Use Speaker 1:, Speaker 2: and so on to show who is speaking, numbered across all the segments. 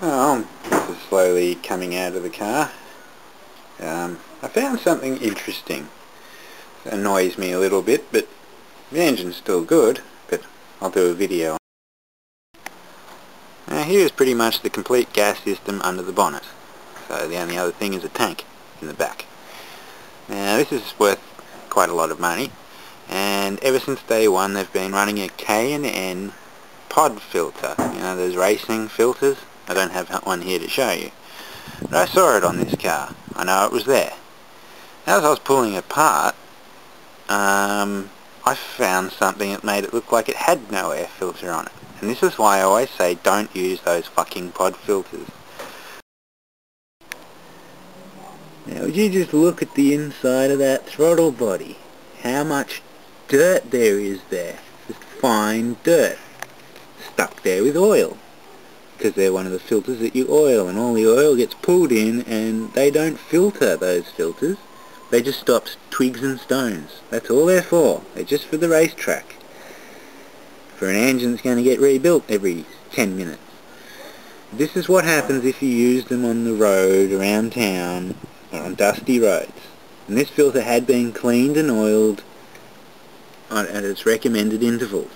Speaker 1: Well, this is slowly coming out of the car. I found something interesting. It annoys me a little bit, but the engine's still good, but I'll do a video. Now here's pretty much the complete gas system under the bonnet. So the only other thing is a tank in the back. Now this is worth quite a lot of money, and ever since day one they've been running a K&N pod filter. You know, those racing filters? I don't have one here to show you. But I saw it on this car. I know it was there. As I was pulling it apart, I found something that made it look like it had no air filter on it. And this is why I always say don't use those fucking pod filters. Now would you just look at the inside of that throttle body? How much dirt there is there. Just fine dirt. Stuck there with oil. Because they're one of the filters that you oil, and all the oil gets pulled in, and they don't filter those filters. They just stop twigs and stones. That's all they're for. They're just for the racetrack. For an engine that's going to get rebuilt every 10 minutes. This is what happens if you use them on the road, around town, or on dusty roads. And this filter had been cleaned and oiled at its recommended intervals.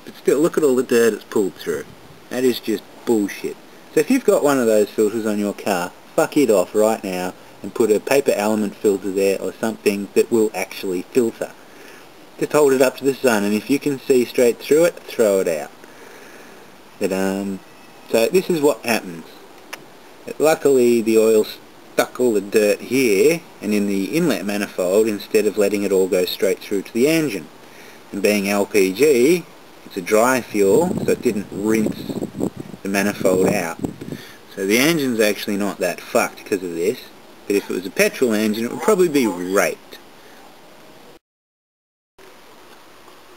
Speaker 1: But still, look at all the dirt it's pulled through. That is just bullshit. So if you've got one of those filters on your car, fuck it off right now and put a paper element filter there or something that will actually filter. Just hold it up to the sun, and if you can see straight through it, throw it out. But so this is what happens. Luckily the oil stuck all the dirt here and in the inlet manifold instead of letting it all go straight through to the engine. And being LPG, it's a dry fuel, so it didn't rinse the manifold out. So the engine's actually not that fucked because of this, but if it was a petrol engine it would probably be raped.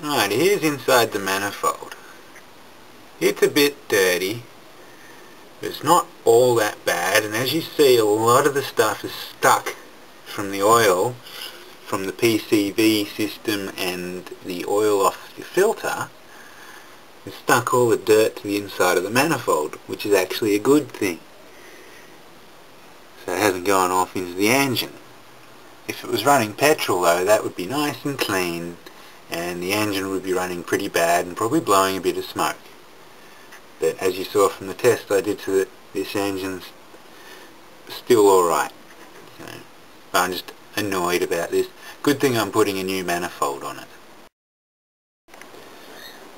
Speaker 1: Right, here's inside the manifold. It's a bit dirty, but it's not all that bad, and as you see a lot of the stuff is stuck from the oil, from the PCV system and the oil off the filter. It's stuck all the dirt to the inside of the manifold, which is actually a good thing. So it hasn't gone off into the engine. If it was running petrol though, that would be nice and clean, and the engine would be running pretty bad and probably blowing a bit of smoke. But as you saw from the test I did to it, this engine's still alright. So I'm just annoyed about this. Good thing I'm putting a new manifold on it.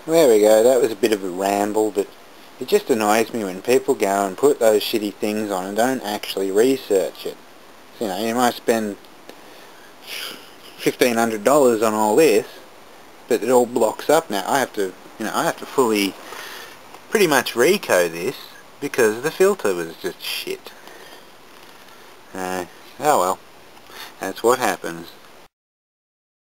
Speaker 1: There we go, that was a bit of a ramble, but it just annoys me when people go and put those shitty things on and don't actually research it. So, you know, you might spend $1,500 on all this, but it all blocks up now. I have to fully, pretty much reco this because the filter was just shit. Oh well, that's what happens.